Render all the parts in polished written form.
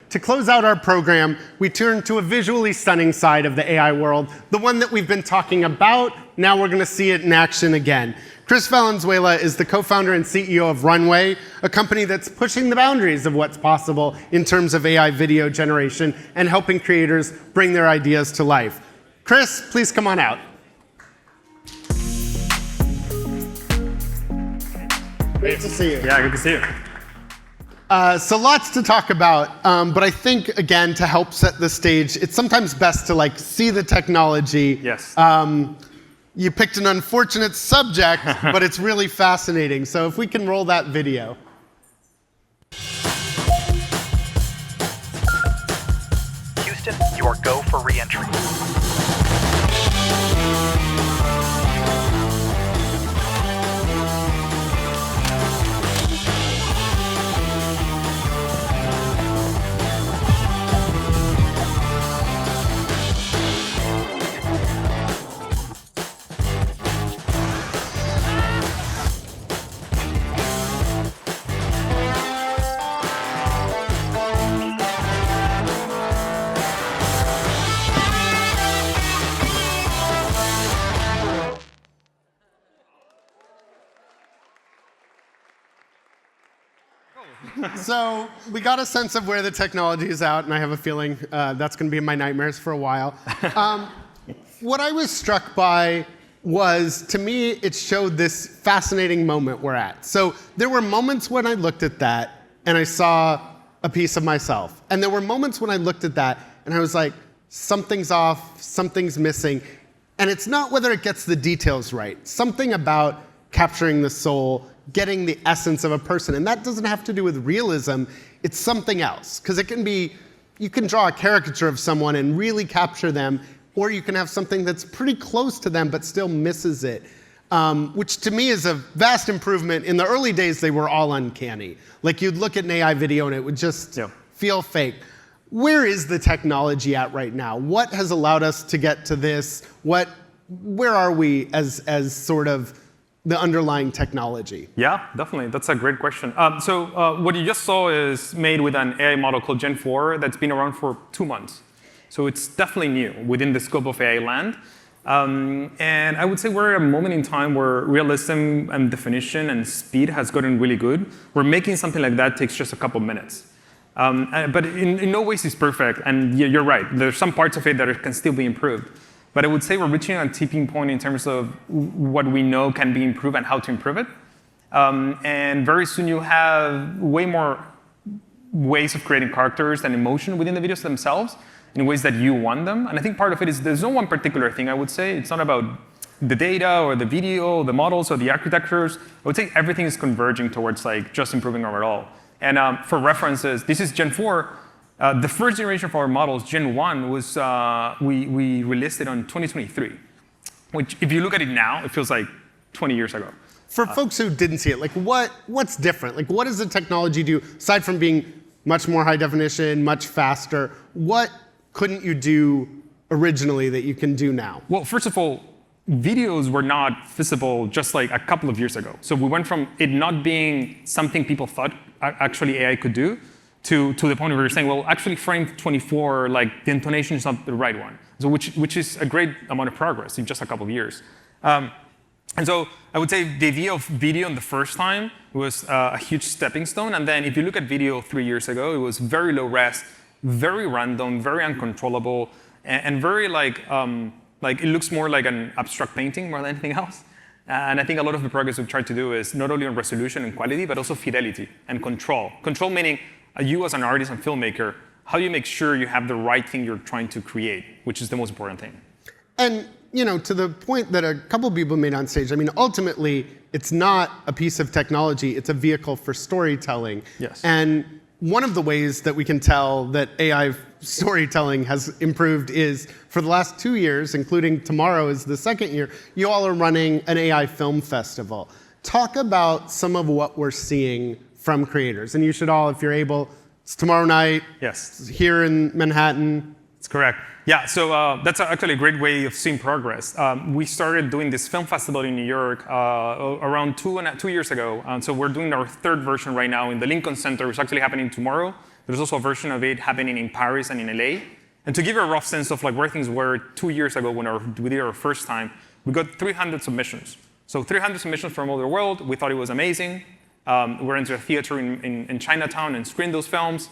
To close out our program, we turn to a visually stunning side of the AI world, the one that we've been talking about. Now we're going to see it in action again. Chris Valenzuela is the co-founder and CEO of Runway, a company that's pushing the boundaries of what's possible in terms of AI video generation and helping creators bring their ideas to life. Chris, please come on out. Great to see you. Yeah, good to see you. So lots to talk about, but I think, again, to help set the stage, it's sometimes best to see the technology. Yes. You picked an unfortunate subject, but it's really fascinating. So if we can roll that video. Houston, you are go for re-entry. So we got a sense of where the technology is out, and I have a feeling that's going to be in my nightmares for a while. What I was struck by was, to me, it showed this fascinating moment we're at. So there were moments when I looked at that, and I saw a piece of myself. And there were moments when I looked at that, and I was like, something's off, something's missing. And it's not whether it gets the details right. Something about capturing the soul, getting the essence of a person. And that doesn't have to do with realism. It's something else. Because it can be, you can draw a caricature of someone and really capture them, or you can have something that's pretty close to them but still misses it, which to me is a vast improvement. In the early days, they were all uncanny. Like you'd look at an AI video and it would just feel fake. Where is the technology at right now? What has allowed us to get to this? Where are we as sort of the underlying technology? Yeah, definitely. That's a great question. So what you just saw is made with an AI model called Gen 4 that's been around for 2 months. So it's definitely new within the scope of AI land. And I would say we're at a moment in time where realism and definition and speed has gotten really good. Where making something like that takes just a couple minutes. But in no ways is perfect. And you're right. There's some parts of it that can still be improved. But I would say we're reaching a tipping point in terms of what we know can be improved and how to improve it. And very soon you'll have way more ways of creating characters and emotion within the videos themselves in ways that you want them. And I think part of it is there's no one particular thing, I would say. It's not about the data or the video, the models or the architectures. I would say everything is converging towards just improving overall. And for references, this is Gen 4. The first generation of our models, Gen 1, was we released it on 2023, which if you look at it now, it feels like 20 years ago. For folks who didn't see it, what's different? What does the technology do, aside from being much more high definition, much faster? What couldn't you do originally that you can do now? Well, first of all, videos were not visible just like a couple of years ago. So we went from it not being something people thought actually AI could do to the point where we were saying, well, actually frame 24, the intonation is not the right one. So which is a great amount of progress in just a couple of years. And so I would say the idea of video in the first time was a huge stepping stone. And then if you look at video 3 years ago, it was very low res, very random, very uncontrollable, and very it looks more like an abstract painting more than anything else. And I think a lot of the progress we've tried to do is not only on resolution and quality, but also fidelity and control. Control meaning you as an artist and filmmaker, how do you make sure you have the right thing you're trying to create, which is the most important thing. And to the point that a couple people made on stage, ultimately, it's not a piece of technology, it's a vehicle for storytelling. Yes. And one of the ways that we can tell that AI storytelling has improved is for the last 2 years, including tomorrow is the second year, you all are running an AI film festival. Talk about some of what we're seeing from creators. And you should all, if you're able, it's tomorrow night. Yes. Here in Manhattan. That's correct. Yeah, so that's actually a great way of seeing progress. We started doing this film festival in New York around 2 years ago. So we're doing our third version right now in the Lincoln Center, which is actually happening tomorrow. There's also a version of it happening in Paris and in LA. And to give you a rough sense of like where things were 2 years ago when we did our first time, we got 300 submissions. So 300 submissions from all over the world. We thought it was amazing. We went into a theater in Chinatown and screened those films.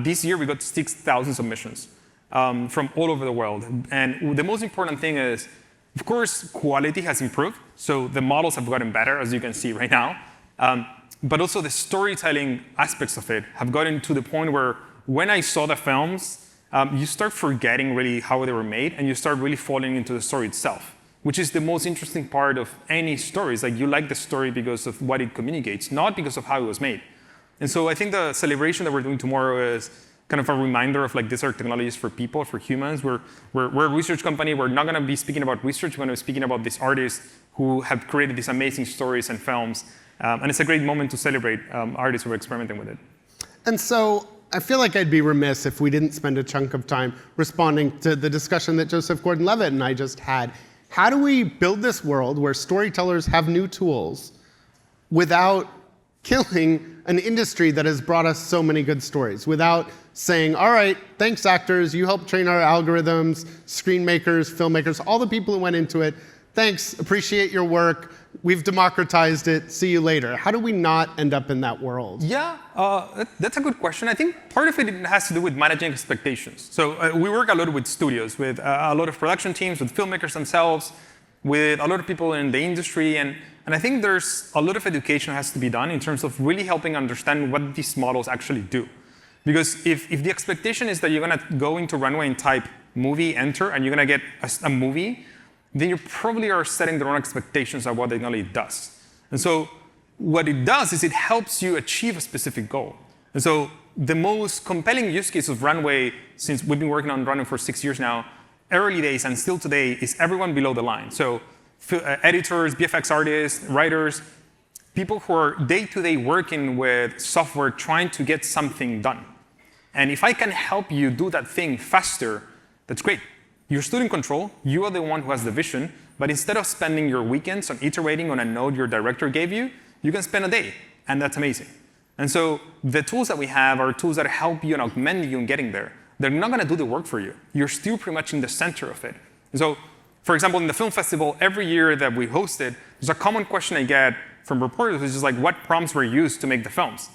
This year, we got 6,000 submissions from all over the world. And the most important thing is, of course, quality has improved. So the models have gotten better, as you can see right now. But also the storytelling aspects of it have gotten to the point where when I saw the films, you start forgetting really how they were made, and you start really falling into the story itself, which is the most interesting part of any story. Is like you like the story because of what it communicates, not because of how it was made. And so I think the celebration that we're doing tomorrow is kind of a reminder of like these are technologies for people, for humans. We're a research company. We're not going to be speaking about research. We're going to be speaking about these artists who have created these amazing stories and films. And it's a great moment to celebrate artists who are experimenting with it. And so I feel like I'd be remiss if we didn't spend a chunk of time responding to the discussion that Joseph Gordon-Levitt and I just had. How do we build this world where storytellers have new tools without killing an industry that has brought us so many good stories, without saying, all right, thanks actors, you helped train our algorithms, screen makers, filmmakers, all the people who went into it, thanks, appreciate your work, we've democratized it, see you later. How do we not end up in that world? Yeah, that's a good question. I think part of it has to do with managing expectations. So we work a lot with studios, with a lot of production teams, with filmmakers themselves, with a lot of people in the industry. And I think there's a lot of education that has to be done in terms of really helping understand what these models actually do. Because if the expectation is that you're going to go into Runway and type movie, enter, and you're going to get a movie, then you probably are setting the wrong expectations of what technology does. And so what it does is it helps you achieve a specific goal. And so the most compelling use case of Runway, since we've been working on Runway for 6 years now, early days and still today, is everyone below the line. So editors, VFX artists, writers, people who are day-to-day working with software trying to get something done. And if I can help you do that thing faster, that's great. You're still in control. You are the one who has the vision. But instead of spending your weekends on iterating on a node your director gave you, you can spend a day. And that's amazing. And so the tools that we have are tools that help you and augment you in getting there. They're not going to do the work for you. You're still pretty much in the center of it. And so, for example, in the film festival, every year that we host it, there's a common question I get from reporters, which is like, what prompts were used to make the films?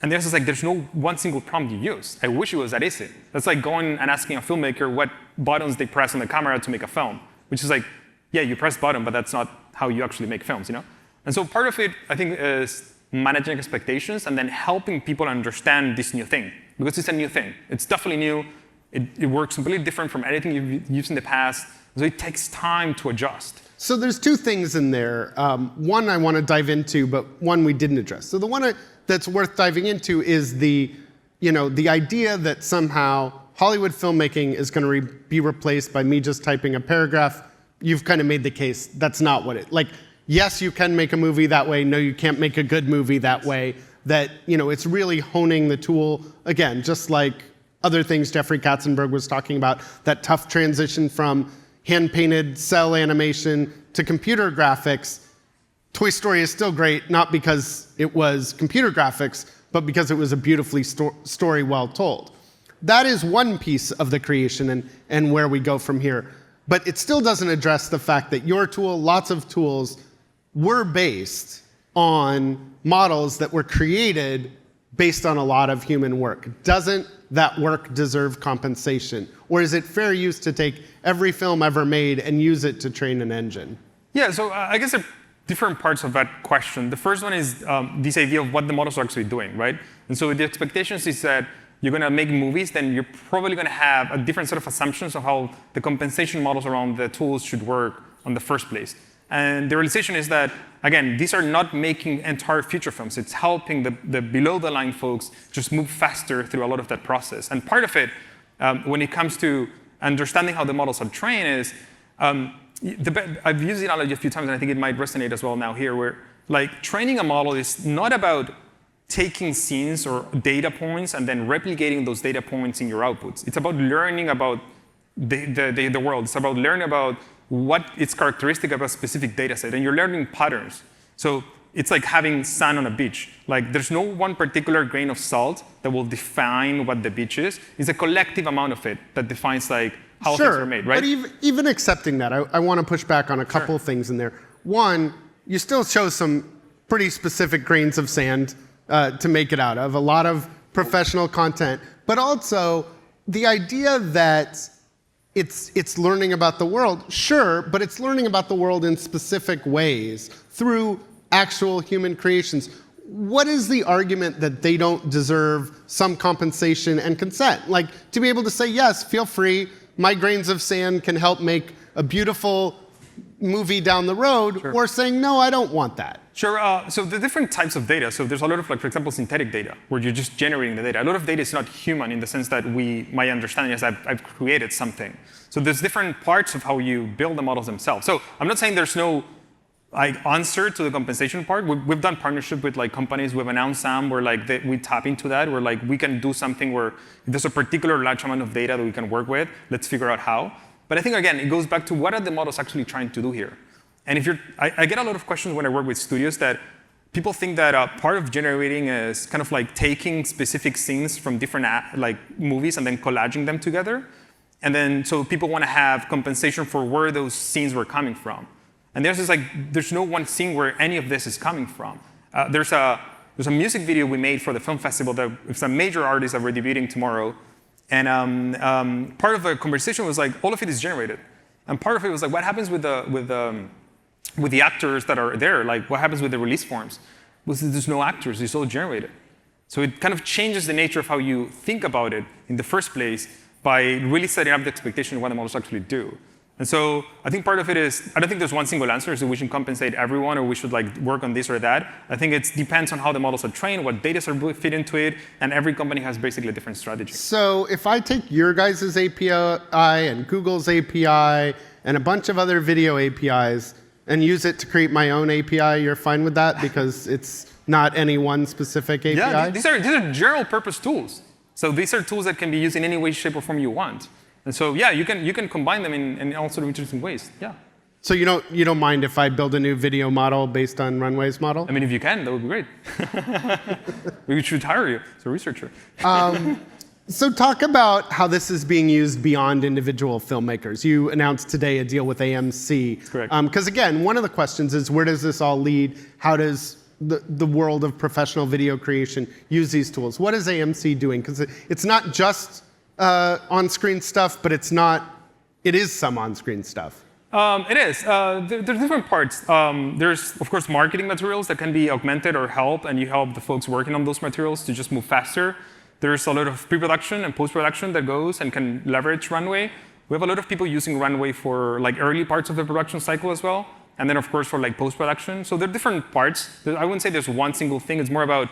And the answer is like, there's no one single prompt you use. I wish it was that easy. That's like going and asking a filmmaker what buttons they press on the camera to make a film, which is like, yeah, you press button, but that's not how you actually make films, you know? And so part of it, I think, is managing expectations and then helping people understand this new thing, because it's a new thing. It's definitely new. It works completely different from anything you've used in the past. So it takes time to adjust. So there's two things in there. One I want to dive into, but one we didn't address. So the one that's worth diving into is the idea that somehow Hollywood filmmaking is going to be replaced by me just typing a paragraph. You've kind of made the case that's not what it, like, yes, you can make a movie that way. No, you can't make a good movie that way. That, it's really honing the tool, again, just like other things Jeffrey Katzenberg was talking about, that tough transition from hand-painted cell animation to computer graphics. Toy Story is still great, not because it was computer graphics, but because it was a beautifully story well told. That is one piece of the creation and where we go from here. But it still doesn't address the fact that your tool, lots of tools, were based on models that were created based on a lot of human work. Doesn't that work deserve compensation? Or is it fair use to take every film ever made and use it to train an engine? Yeah, so I guess there are different parts of that question. The first one is this idea of what the models are actually doing, right? And so the expectations is that you're going to make movies, then you're probably going to have a different set of assumptions of how the compensation models around the tools should work in the first place. And the realization is that, again, these are not making entire feature films. It's helping the below-the-line folks just move faster through a lot of that process. And part of it, when it comes to understanding how the models are trained, is I've used the analogy a few times, and I think it might resonate as well now here, where like training a model is not about taking scenes or data points and then replicating those data points in your outputs. It's about learning about the world. It's about learning about what is characteristic of a specific data set, and you're learning patterns. So it's like having sand on a beach. Like there's no one particular grain of salt that will define what the beach is. It's a collective amount of it that defines like how things are made, right? But even accepting that, I want to push back on a couple of things in there. One, you still show some pretty specific grains of sand to make it out of, a lot of professional content, but also the idea that it's learning about the world, sure, but it's learning about the world in specific ways through actual human creations. What is the argument that they don't deserve some compensation and consent? Like to be able to say, yes, feel free, my grains of sand can help make a beautiful movie down the road, or saying, no, I don't want that. Sure. So the different types of data. So there's a lot of, like, for example, synthetic data, where you're just generating the data. A lot of data is not human in the sense that my understanding is I've created something. So there's different parts of how you build the models themselves. So I'm not saying there's no answer to the compensation part. We've done partnership with like companies. We've announced some where like we tap into that, where like we can do something where there's a particular large amount of data that we can work with. Let's figure out how. But I think, again, it goes back to what are the models actually trying to do here? And I get a lot of questions when I work with studios that people think that part of generating is kind of like taking specific scenes from different like movies and then collaging them together. And then so people want to have compensation for where those scenes were coming from. And there's no one scene where any of this is coming from. There's a music video we made for the film festival that it's a major artist that we're debuting tomorrow. And part of the conversation was like, all of it is generated. And part of it was like, what happens with the actors that are there? Like, what happens with the release forms? Well, there's no actors, it's all generated. So it kind of changes the nature of how you think about it in the first place by really setting up the expectation of what the models actually do. And so I think part of it is, I don't think there's one single answer, so we should compensate everyone or we should like work on this or that. I think it depends on how the models are trained, what data are fit into it, and every company has basically a different strategy. So if I take your guys' API and Google's API and a bunch of other video APIs and use it to create my own API, you're fine with that because it's not any one specific API? Yeah, these are general purpose tools. So these are tools that can be used in any way, shape, or form you want. And so, yeah, you can combine them in all sort of interesting ways. Yeah. So you don't mind if I build a new video model based on Runway's model? I mean, if you can, that would be great. We should hire you as a researcher. So talk about how this is being used beyond individual filmmakers. You announced today a deal with AMC. That's correct. Because again, one of the questions is where does this all lead? How does the world of professional video creation use these tools? What is AMC doing? Because it's not just on-screen stuff, but it is some on-screen stuff. It is. There's different parts. There's, of course, marketing materials that can be augmented or help, and you help the folks working on those materials to just move faster. There's a lot of pre-production and post-production that goes and can leverage Runway. We have a lot of people using Runway for like early parts of the production cycle as well, and then, of course, for like post-production. So there are different parts. I wouldn't say there's one single thing. It's more about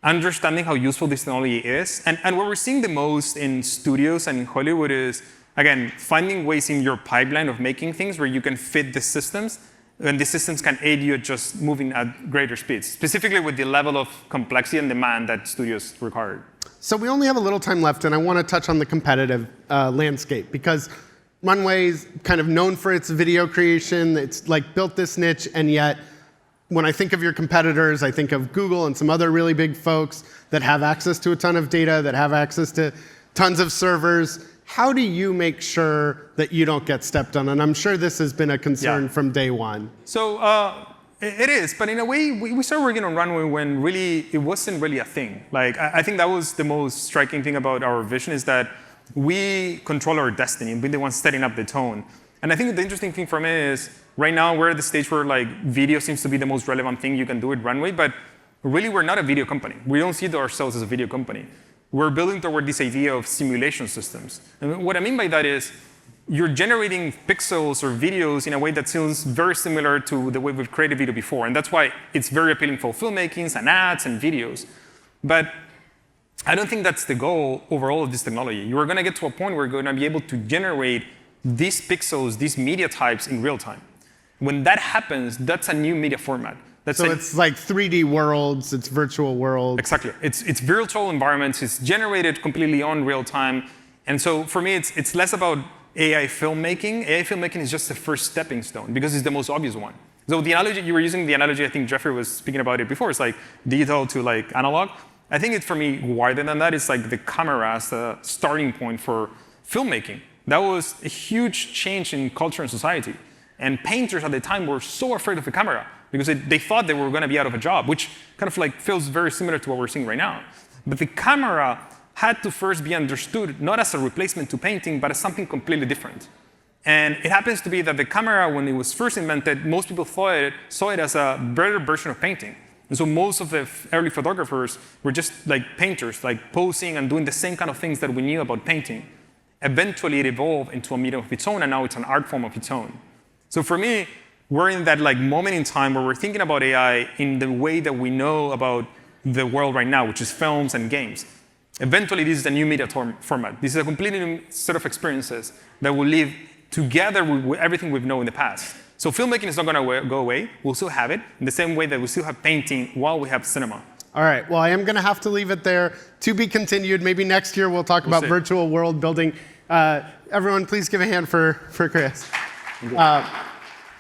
understanding how useful this technology is. And what we're seeing the most in studios and in Hollywood is, again, finding ways in your pipeline of making things where you can fit the systems, and the systems can aid you at just moving at greater speeds, specifically with the level of complexity and demand that studios require. So we only have a little time left, and I want to touch on the competitive landscape, because Runway's kind of known for its video creation. It's like built this niche, and yet when I think of your competitors, I think of Google and some other really big folks that have access to a ton of data, that have access to tons of servers. How do you make sure that you don't get stepped on? And I'm sure this has been a concern from day one. So it is, but in a way, we started working on Runway when really it wasn't really a thing. Like I think that was the most striking thing about our vision is that we control our destiny and we're the ones setting up the tone. And I think the interesting thing for me is right now we're at the stage where like video seems to be the most relevant thing you can do with Runway, but really we're not a video company. We don't see ourselves as a video company. We're building toward this idea of simulation systems. And what I mean by that is you're generating pixels or videos in a way that seems very similar to the way we've created video before. And that's why it's very appealing for filmmakings and ads and videos. But I don't think that's the goal overall of this technology. You're going to get to a point where you're going to be able to generate these pixels, these media types in real time. When that happens, that's a new media format. So it's like 3D worlds, it's virtual worlds. Exactly. It's virtual environments. It's generated completely on real time. And so for me, it's less about AI filmmaking. AI filmmaking is just the first stepping stone because it's the most obvious one. So the analogy, you were using the analogy, I think Jeffrey was speaking about it before, it's like digital to like analog. I think it's for me wider than that. It's like the camera as the starting point for filmmaking. That was a huge change in culture and society. And painters at the time were so afraid of the camera because they thought they were going to be out of a job, which kind of like feels very similar to what we're seeing right now. But the camera had to first be understood not as a replacement to painting, but as something completely different. And it happens to be that the camera, when it was first invented, most people saw it as a better version of painting. And so most of the early photographers were just like painters, like posing and doing the same kind of things that we knew about painting. Eventually, it evolved into a medium of its own, and now it's an art form of its own. So for me, we're in that like moment in time where we're thinking about AI in the way that we know about the world right now, which is films and games. Eventually, this is a new media format. This is a completely new set of experiences that will live together with everything we've known in the past. So filmmaking is not going to go away. We'll still have it in the same way that we still have painting while we have cinema. All right. Well, I am going to have to leave it there. To be continued. Maybe next year we'll talk about virtual world building. Everyone, please give a hand for Chris.